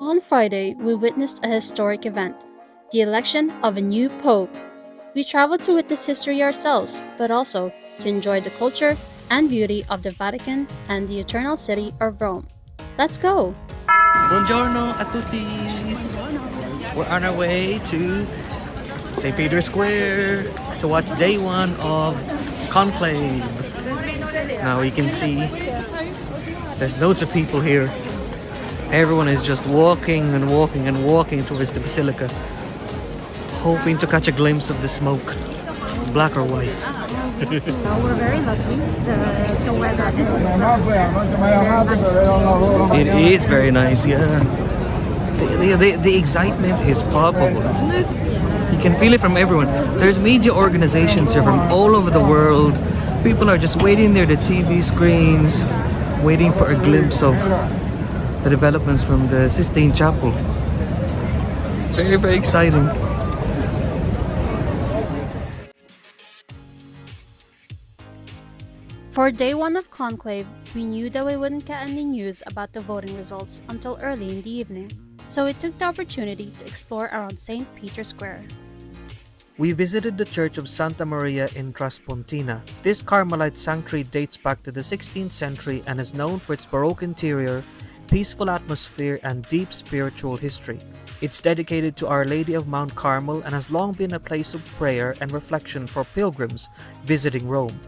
On Friday, we witnessed a historic event, the election of a new pope. We traveled to witness history ourselves, but also to enjoy the culture and beauty of the Vatican and the eternal city of Rome. Let's go! Buongiorno a tutti! We're on our way to St. Peter's Square to watch day one of Conclave. Now you can see there's loads of people here. Everyone is just walking and walking and walking towards the Basilica, hoping to catch a glimpse of the smoke, black or white. We're very lucky. The weather is It is very nice, yeah. The excitement is palpable, isn't it? You can feel it from everyone. There's media organizations here from all over the world. People are just waiting near the TV screens, waiting for a glimpse of the developments from the Sistine Chapel. Very, very exciting. For day one of Conclave, we knew that we wouldn't get any news about the voting results until early in the evening, so we took the opportunity to explore around St. Peter's Square. We visited the Church of Santa Maria in Traspontina. This Carmelite sanctuary dates back to the 16th century and is known for its Baroque interior, peaceful atmosphere, and deep spiritual history. It's dedicated to Our Lady of Mount Carmel and has long been a place of prayer and reflection for pilgrims visiting Rome.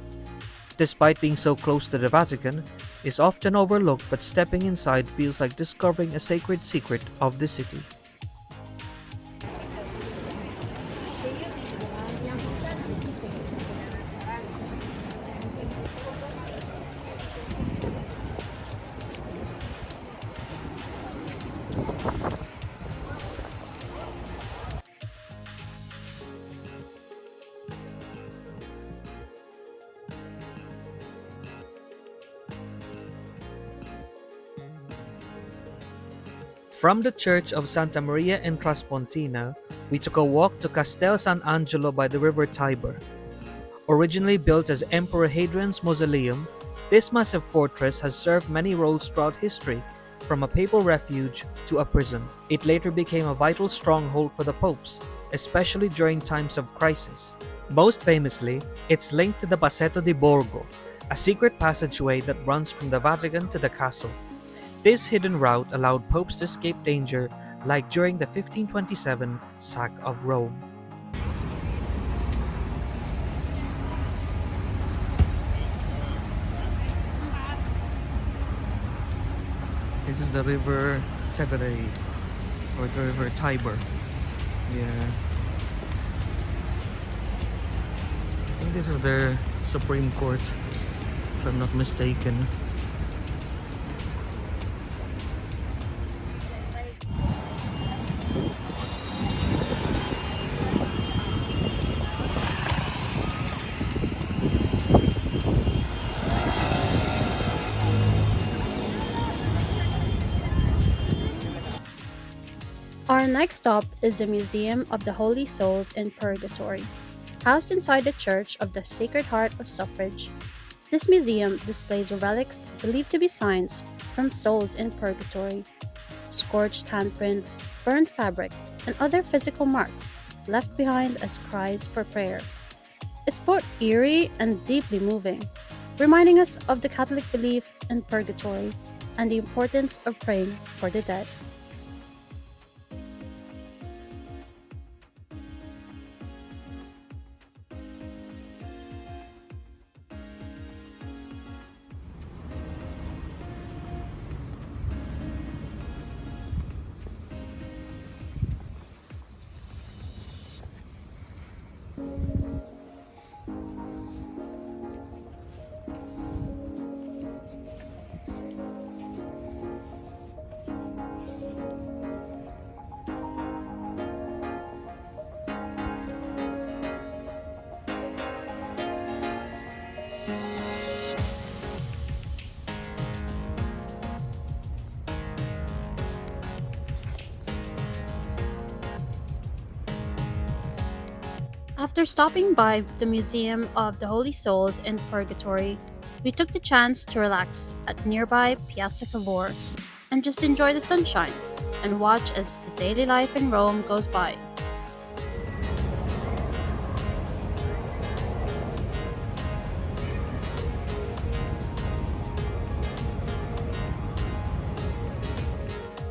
Despite being so close to the Vatican, it's often overlooked, but stepping inside feels like discovering a sacred secret of the city. From the Church of Santa Maria in Traspontina, we took a walk to Castel San Angelo by the river Tiber. Originally built as Emperor Hadrian's mausoleum, this massive fortress has served many roles throughout history, from a papal refuge to a prison. It later became a vital stronghold for the popes, especially during times of crisis. Most famously, it's linked to the Passetto di Borgo, a secret passageway that runs from the Vatican to the castle. This hidden route allowed popes to escape danger, like during the 1527 sack of Rome. This is the river Tevere, or the river Tiber. Yeah. I think this is their Supreme Court, if I'm not mistaken. Our next stop is the Museum of the Holy Souls in Purgatory, housed inside the Church of the Sacred Heart of Suffrage. This museum displays relics believed to be signs from souls in purgatory, scorched handprints, burned fabric, and other physical marks left behind as cries for prayer. It's both eerie and deeply moving, reminding us of the Catholic belief in purgatory and the importance of praying for the dead. After stopping by the Museum of the Holy Souls in Purgatory, we took the chance to relax at nearby Piazza Cavour and just enjoy the sunshine. and watch as the daily life in Rome goes by.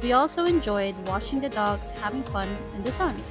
We also enjoyed watching the dogs having fun in the sun.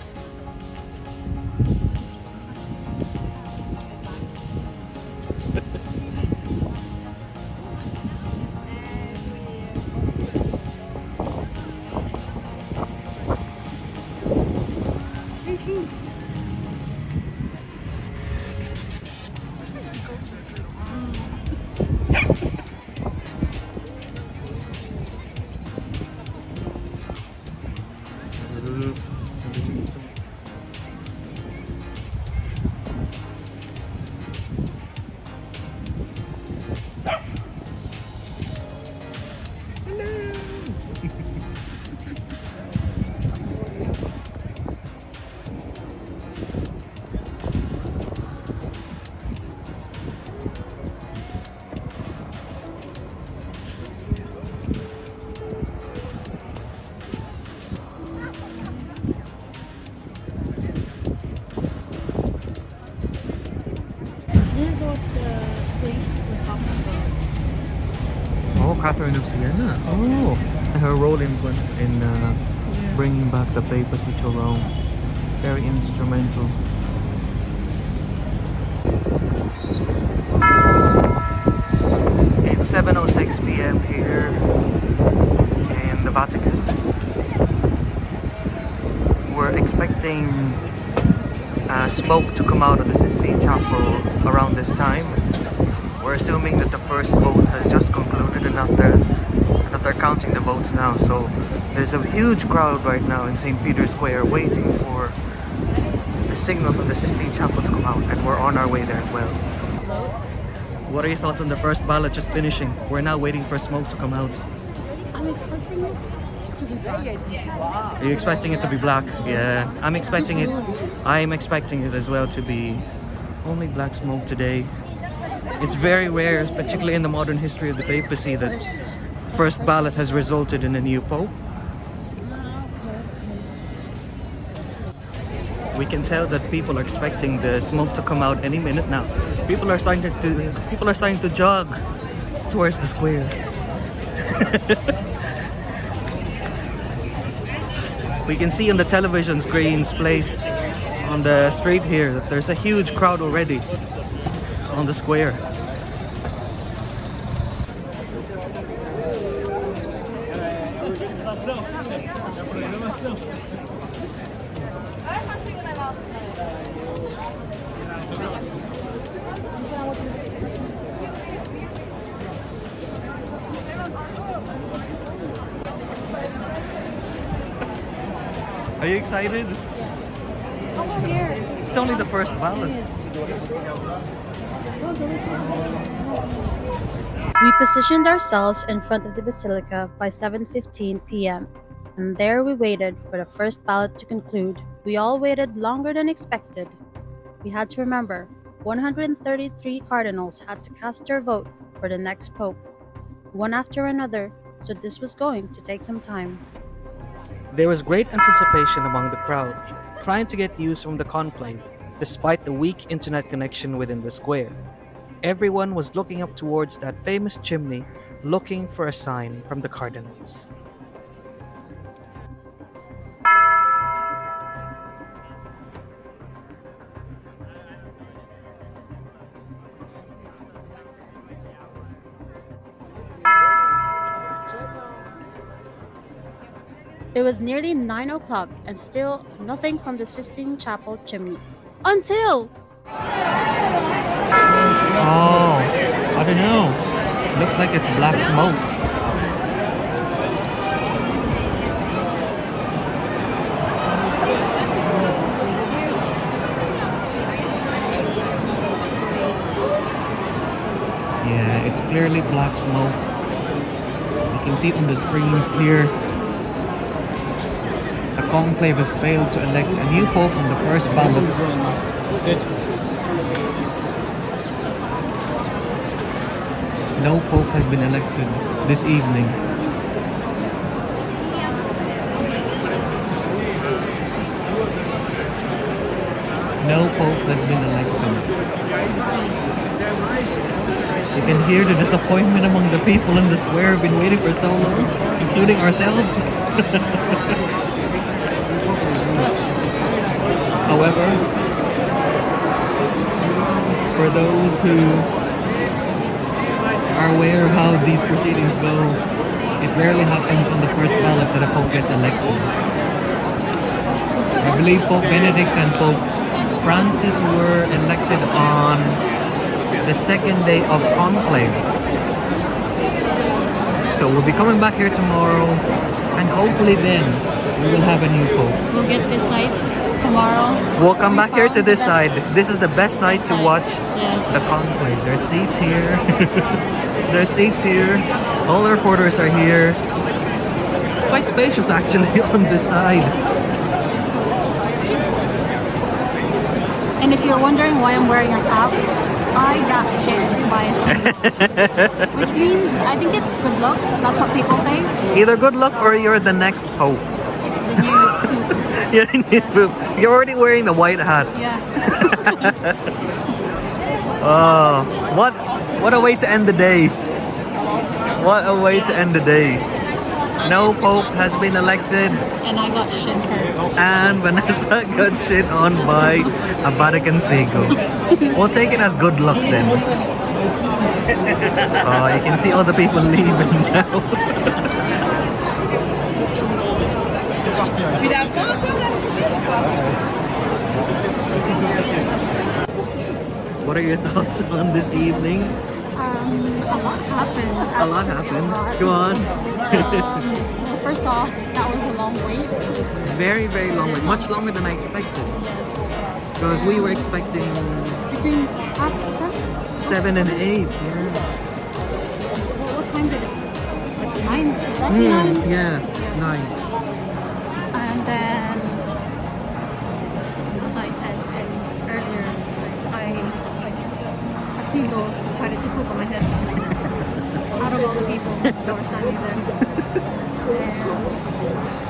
This is what the priest was talking about. Oh, Catherine of Siena. Oh, her role in bringing back the papacy to Rome. Very instrumental. It's 7:06 p.m. here in the Vatican. We're expecting smoke to come out of the Sistine Chapel around this time. We're assuming that the first vote has just concluded and that they're counting the votes now. So there's a huge crowd right now in St. Peter's Square waiting for the signal from the Sistine Chapel to come out, and we're on our way there as well. What are your thoughts on the first ballot just finishing? We're now waiting for smoke to come out. I'm expecting it to be black. Are you expecting it to be black? Yeah, I'm expecting it. I'm expecting it as well to be only black smoke today. It's very rare, particularly in the modern history of the papacy, that first ballot has resulted in a new pope. We can tell that people are expecting the smoke to come out any minute now. People are starting to jog towards the square. We can see on the television screens placed on the street here that there's a huge crowd already on the square. Are you excited? Over here. It's only the first ballot. We positioned ourselves in front of the Basilica by 7:15 p.m. and there we waited for the first ballot to conclude. We all waited longer than expected. We had to remember, 133 cardinals had to cast their vote for the next pope, one after another, so this was going to take some time. There was great anticipation among the crowd, trying to get news from the conclave, despite the weak internet connection within the square. Everyone was looking up towards that famous chimney, looking for a sign from the cardinals. It was nearly 9 o'clock and still nothing from the Sistine Chapel chimney. Until... Oh, I don't know. Looks like it's black smoke. Yeah, it's clearly black smoke. You can see it on the screens here. The conclave has failed to elect a new pope on the first ballot. No pope has been elected this evening. No Pope has been elected. You can hear the disappointment among the people in the square who've been waiting for so long, including ourselves. However, for those who are aware of how these proceedings go, it rarely happens on the first ballot that a Pope gets elected. I believe Pope Benedict and Pope Francis were elected on the second day of Conclave. So we'll be coming back here tomorrow, and hopefully then we will have a new Pope. We'll get this side tomorrow. We'll come back here to found this the side. This is the best side to side. watch Yeah. the conclave. There's seats here. There's seats here. All the reporters are here. It's quite spacious actually on this side. And if you're wondering why I'm wearing a cap, I got shit by a single. Which means I think it's good luck. That's what people say. Either good luck or you're the next Pope. When you poop. You're already wearing the white hat. Yeah. Oh, what a way to end the day. What a way to end the day. No Pope has been elected, And I got shit hurt. and Vanessa got shit on by a Vatican seagull. We'll take it as good luck then. Oh, you can see all the people leaving now. What are your thoughts on this evening? A lot happened. A lot happened. Go on. Well, first off, that was a long wait. Very, very long wait. Much longer than I expected. Yes. Because we were expecting Between half seven? 7 and 8. Yeah. What time did it? Like 9? Exactly 9? Yeah, 9. And then, as I said earlier, a seagull decided to poop on my head. Out of all the people that were standing there.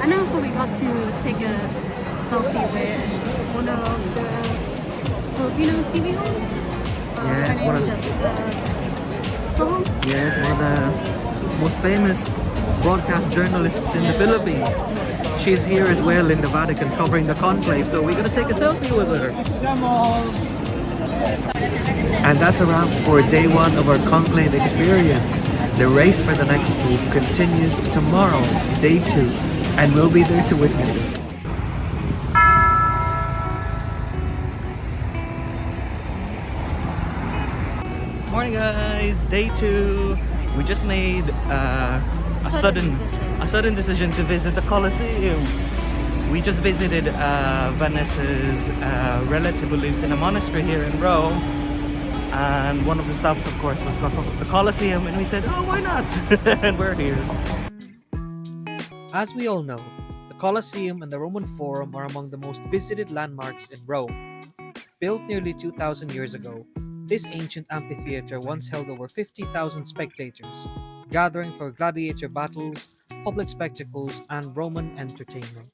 And also we got to take a selfie with one of the Filipino TV hosts. Yes, her one name of- is Jessica Soho. Yes, one of the most famous broadcast journalists in the Philippines. She's here as well in the Vatican covering the conclave, so we're going to take a selfie with her. And that's a wrap for day 1 of our conclave experience. The race for the next pope continues tomorrow, day 2, and we'll be there to witness it. Morning guys, day 2. We just made a sudden decision to visit the Colosseum. We just visited Vanessa's relative who lives in a monastery here in Rome, and one of the stops, of course, was the Colosseum, and we said, oh, why not? And we're here. As we all know, the Colosseum and the Roman Forum are among the most visited landmarks in Rome. Built nearly 2,000 years ago, this ancient amphitheater once held over 50,000 spectators, gathering for gladiator battles, public spectacles, and Roman entertainment.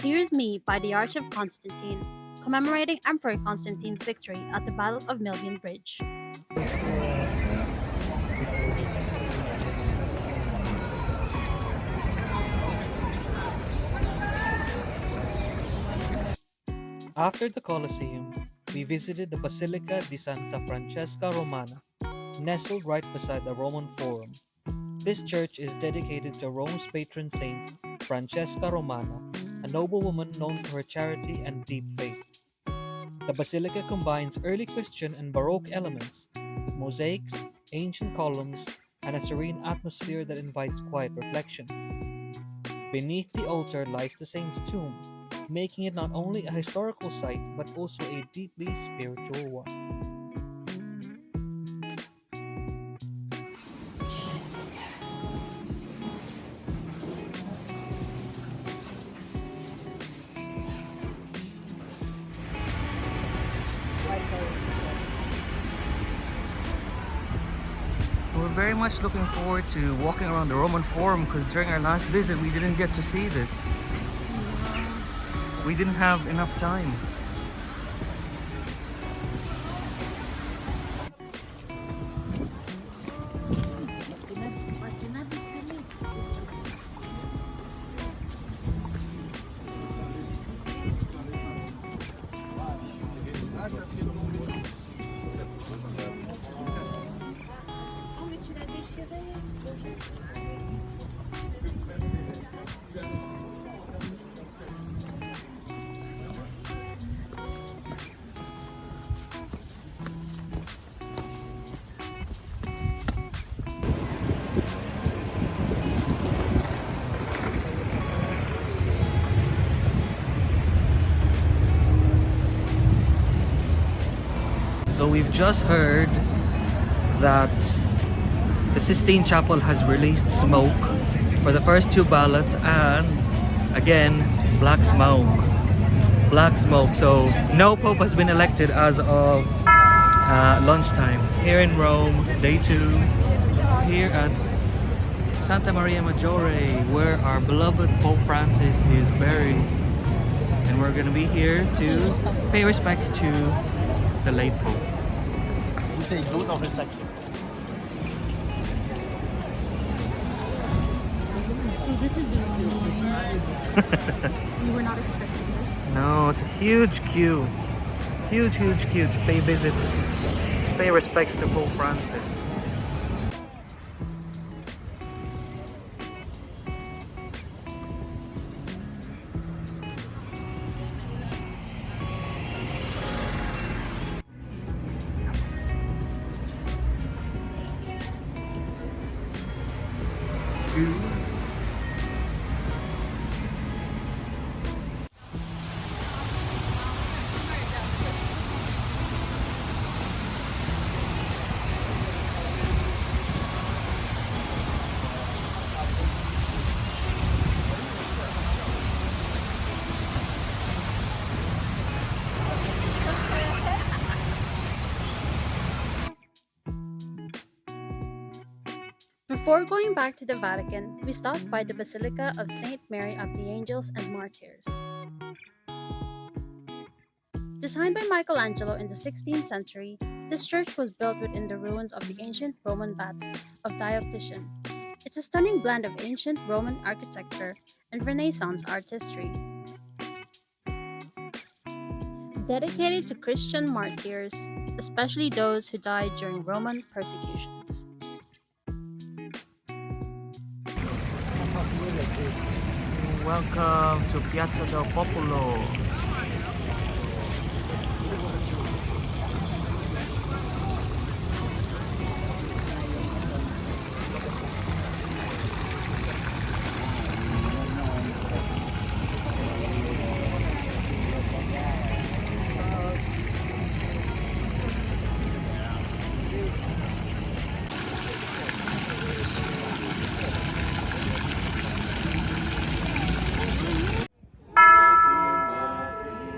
Here's Me by the Arch of Constantine, commemorating Emperor Constantine's victory at the Battle of Milvian Bridge. After the Colosseum, we visited the Basilica di Santa Francesca Romana, nestled right beside the Roman Forum. This church is dedicated to Rome's patron saint, Francesca Romana, a noble woman known for her charity and deep faith. The basilica combines early Christian and Baroque elements, with mosaics, ancient columns, and a serene atmosphere that invites quiet reflection. Beneath the altar lies the saint's tomb, making it not only a historical site but also a deeply spiritual one. very much looking forward to walking around the Roman Forum because during our last visit we didn't get to see this. We didn't have enough time. So we've just heard that the Sistine Chapel has released smoke for the first two ballots, and again, black smoke. Black smoke. So no Pope has been elected as of lunchtime. Here in Rome, day 2, here at Santa Maria Maggiore, where our beloved Pope Francis is buried. And we're going to be here to pay respects to the late Pope. So this is the only line. You were not expecting this. No, it's a huge queue. Huge queue to pay respects to Pope Francis. Before going back to the Vatican, we stopped by the Basilica of Saint Mary of the Angels and Martyrs. Designed by Michelangelo in the 16th century, this church was built within the ruins of the ancient Roman baths of Diocletian. It's a stunning blend of ancient Roman architecture and Renaissance artistry. Dedicated to Christian martyrs, especially those who died during Roman persecutions. Welcome to Piazza del Popolo.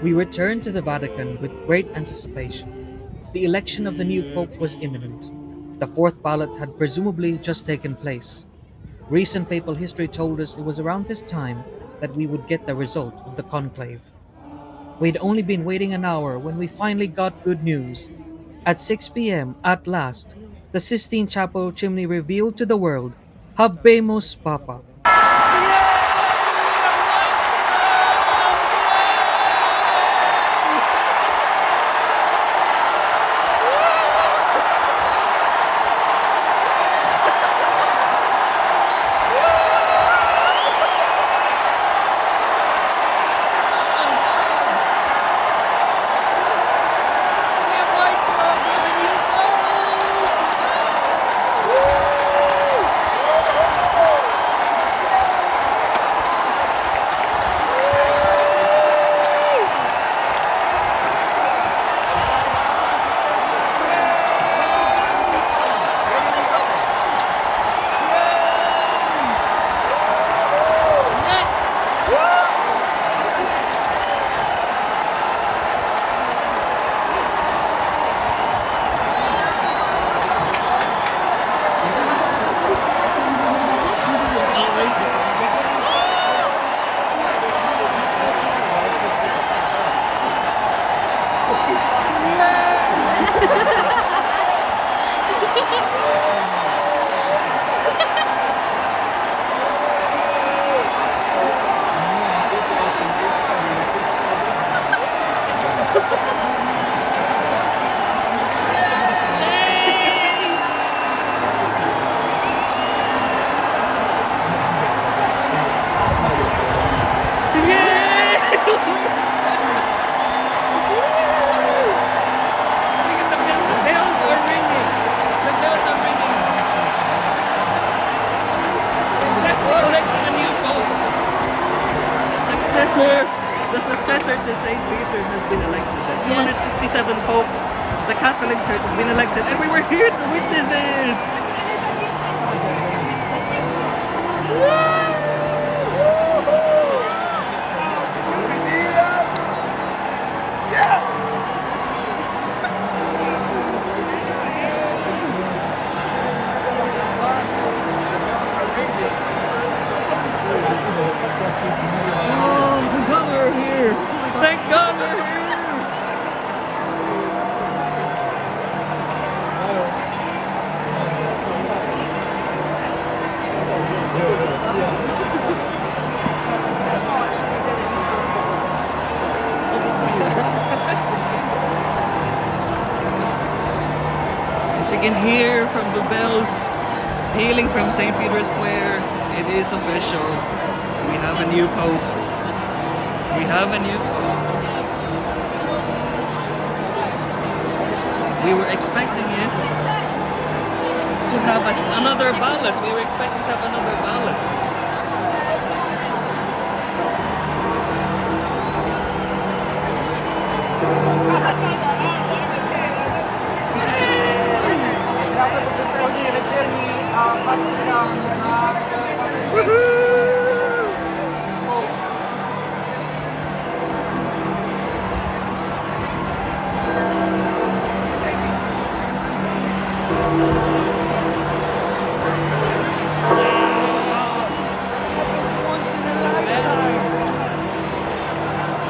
We returned to the Vatican with great anticipation. The election of the new Pope was imminent. The fourth ballot had presumably just taken place. Recent papal history told us it was around this time that we would get the result of the conclave. We'd only been waiting an hour when we finally got good news. At 6 p.m., at last, the Sistine Chapel chimney revealed to the world, Habemus Papa. successor to Saint Peter has been elected. The 267 Pope, the Catholic Church has been elected, and we were here to witness it. Thank God we're here. Thank God we're here. As you can hear from the bells hailing from St. Peter's Square, it is official. We have a new Pope. We have a new Pope. We were expecting it to have another ballot. We were expecting to have another ballot.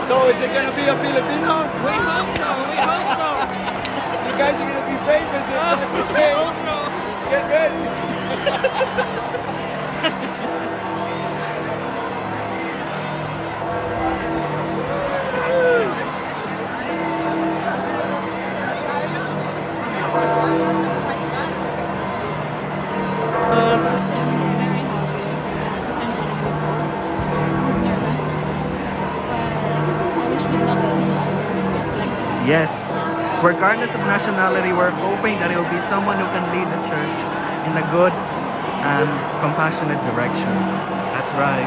So is it going to be a Filipino? We hope so. We hope so. You guys are going to be famous in We the hope games. so. Get ready. Yes, regardless of nationality, we're hoping that it will be someone who can lead the church in a good and compassionate direction. That's right.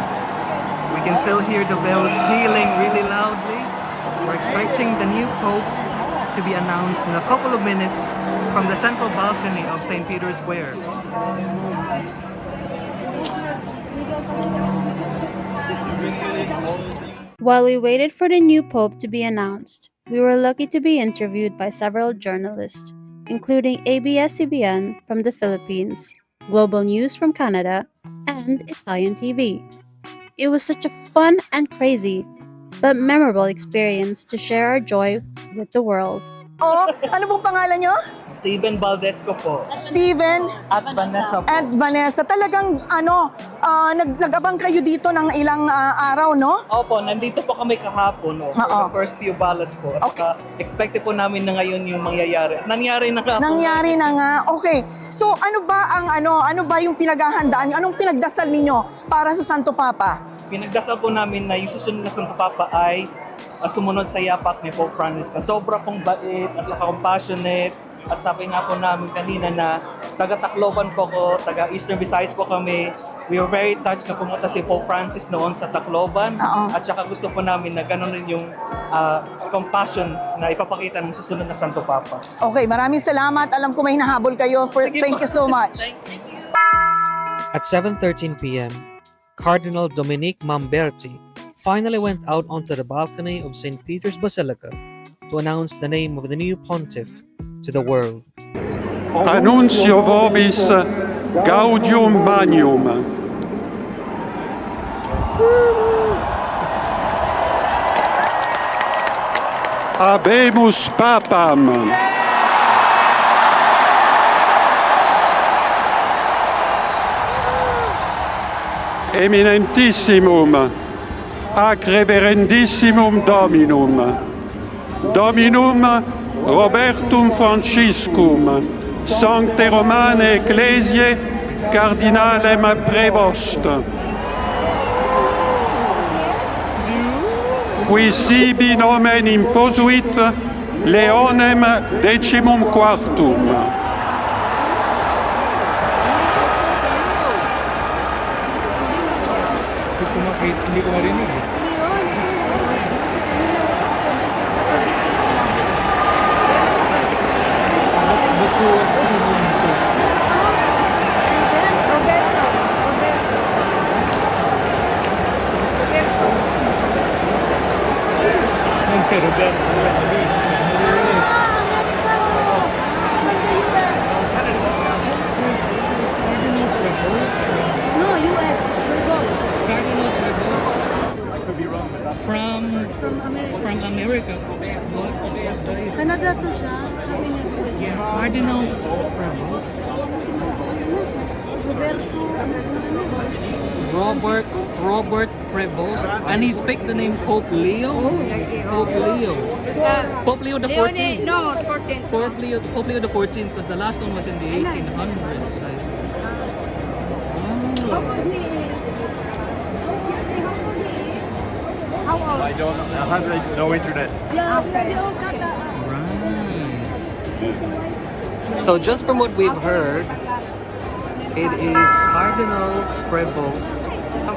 We can still hear the bells pealing really loudly. We're expecting the new Pope to be announced in a couple of minutes from the central balcony of St. Peter's Square. While we waited for the new Pope to be announced, we were lucky to be interviewed by several journalists, including ABS-CBN from the Philippines, Global News from Canada, and Italian TV. It was such a fun and crazy, but memorable experience to share our joy with the world. Oh, ano pong pangalan nyo? Stephen Valdesco po. Steven At Vanessa po. and Vanessa. Talagang nag-abang kayo dito ng ilang araw, no? Opo, nandito po kami kahapon for the first few ballots po. At Okay. expected po namin na ngayon yung mangyayari. Nangyari na nga po. Nangyari na nga. Okay. So ano ba yung pinaghahandaan? Anong pinagdasal ninyo para sa Santo Papa? Pinagdasal po namin na yung susunod na Santo Papa ay sumunod sa yapak ni Pope Francis na sobra pong bait at saka compassionate. At sabi nga po namin kanina na taga-Tacloban po ko, taga-Eastern Visayas po kami. We were very touched na pumunta si Pope Francis noon sa Tacloban. At saka gusto po namin na gano'n rin yung compassion na ipapakita ng susunod na Santo Papa. Okay, maraming salamat. Alam ko may hinahabol kayo. Thank you so much. At 7:13 p.m., Cardinal Dominique Mamberti finally went out onto the balcony of St. Peter's Basilica to announce the name of the new pontiff to the world. Annuncio vobis gaudium magnum. Habemus Papam. Eminentissimum, ac reverendissimum Dominum, Dominum Robertum Franciscum, Sancte Romane Ecclesiae, Cardinalem Prevost, qui sibi nomen imposuit Leonem decimum quartum. Hindi ko marinig eh. from America. From America. Canada to siya. Sabi niya. Cardinal Prevost. Roberto, Robert Prevost, and he's picked the name Pope Leo. Pope Leo. Pope Leo the 14th. No, 14. Pope Leo the 14th, because the last one was in the 1800s. I have no internet. Right. So just from what we've heard, it is Cardinal Prevost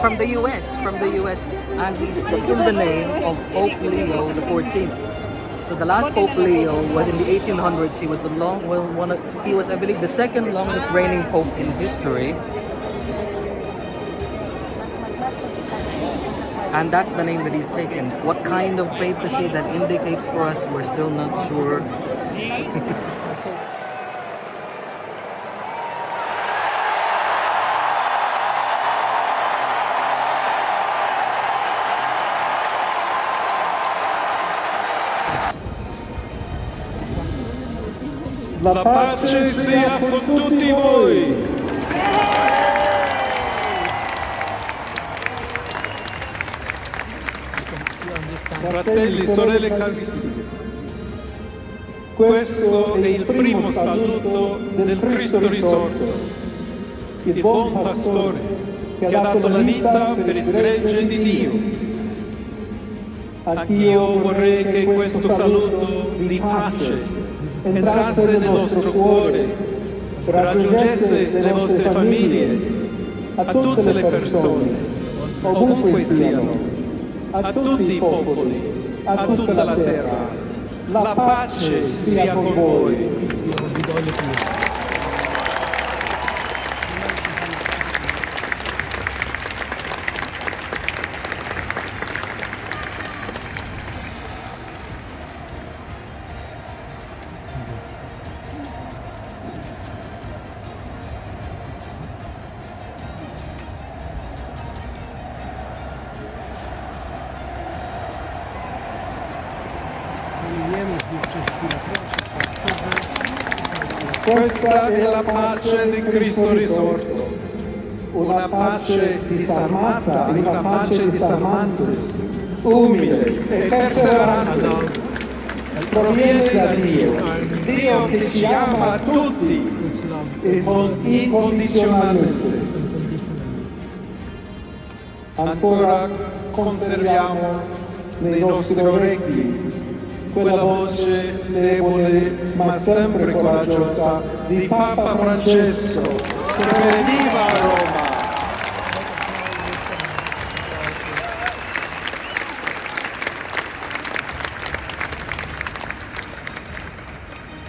from the US, and he's taken the name of Pope Leo the 14th. So the last Pope Leo was in the 1800s. He was he was, I believe, the second longest reigning pope in history. And that's the name that he's taken. What kind of papacy that indicates for us, we're still not sure. La pace sia con tutti voi. Fratelli, sorelle carissime, questo è il primo saluto del Cristo risorto, il buon pastore che ha dato la vita per il gregge di Dio. Anch'io vorrei che questo saluto di pace entrasse nel nostro cuore, raggiungesse le vostre famiglie, a tutte le persone, ovunque siano, a tutti i popoli, a tutta la terra. La pace sia con voi. Questa è la pace di Cristo risorto, una pace disarmata, una pace disarmante, umile e perseverante. Proviene da Dio, Dio che ci ama tutti e incondizionatamente. Ancora conserviamo nei nostri orecchi quella voce debole ma sempre coraggiosa di Papa Francesco che benediva a Roma.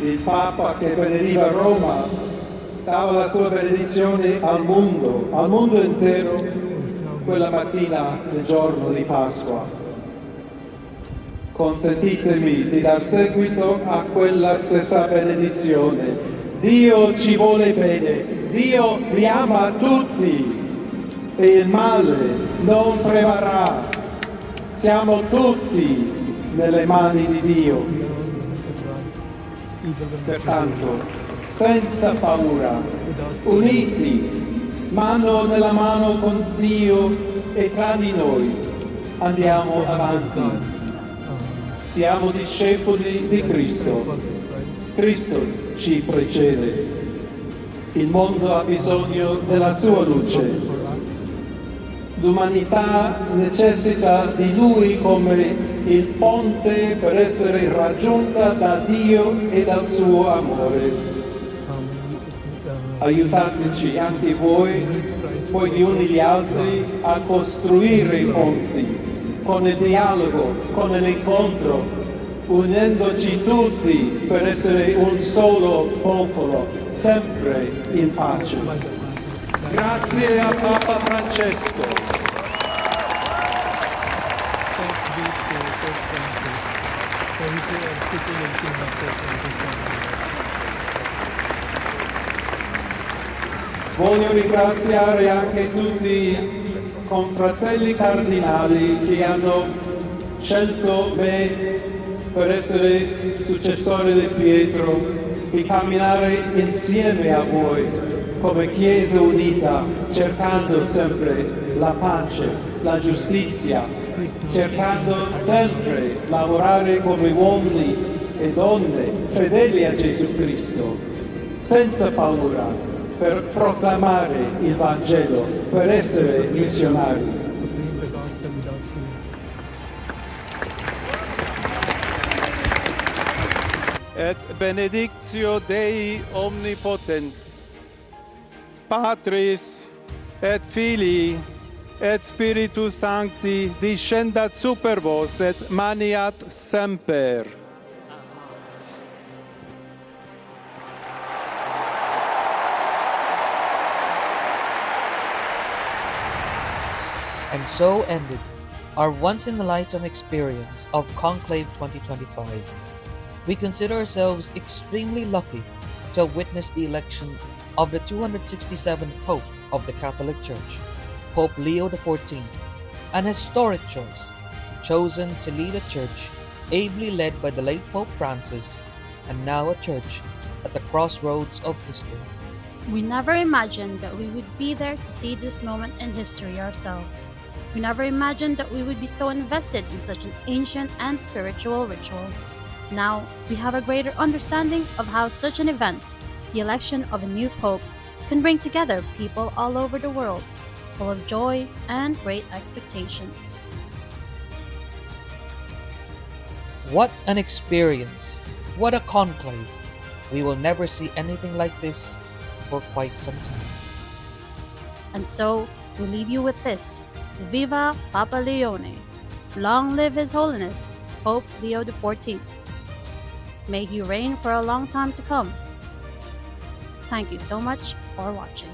Il Papa che benediva a Roma dava la sua benedizione al mondo intero, quella mattina del giorno di Pasqua. Consentitemi di dar seguito a quella stessa benedizione. Dio ci vuole bene, Dio vi ama tutti e il male non prevarrà. Siamo tutti nelle mani di Dio. Pertanto, senza paura, uniti, mano nella mano con Dio e tra di noi, andiamo avanti. Siamo discepoli di Cristo. Cristo ci precede. Il mondo ha bisogno della sua luce. L'umanità necessita di Lui come il ponte per essere raggiunta da Dio e dal suo amore. Aiutateci anche voi gli uni gli altri, a costruire i ponti, con il dialogo, con l'incontro, unendoci tutti per essere un solo popolo, sempre in pace. Grazie a Papa Francesco. Voglio ringraziare anche tutti i confratelli cardinali che hanno scelto me per essere successore di Pietro e camminare insieme a voi come Chiesa unita, cercando sempre la pace, la giustizia, cercando sempre lavorare come uomini e donne fedeli a Gesù Cristo, senza paura, per proclamare il Vangelo, per essere missionari. Et benedictio Dei omnipotent, Patris et Filii et Spiritus Sancti descendat super vos et maniat semper. And so ended our once-in-a-lifetime experience of Conclave 2025. We consider ourselves extremely lucky to have witnessed the election of the 267th Pope of the Catholic Church, Pope Leo XIV, an historic choice, chosen to lead a church ably led by the late Pope Francis, and now a church at the crossroads of history. We never imagined that we would be there to see this moment in history ourselves. We never imagined that we would be so invested in such an ancient and spiritual ritual. Now, we have a greater understanding of how such an event, the election of a new pope, can bring together people all over the world, full of joy and great expectations. What an experience! What a conclave! We will never see anything like this for quite some time. And so, we leave you with this. Viva Papa Leone! Long live His Holiness, Pope Leo XIV. May he reign for a long time to come. Thank you so much for watching.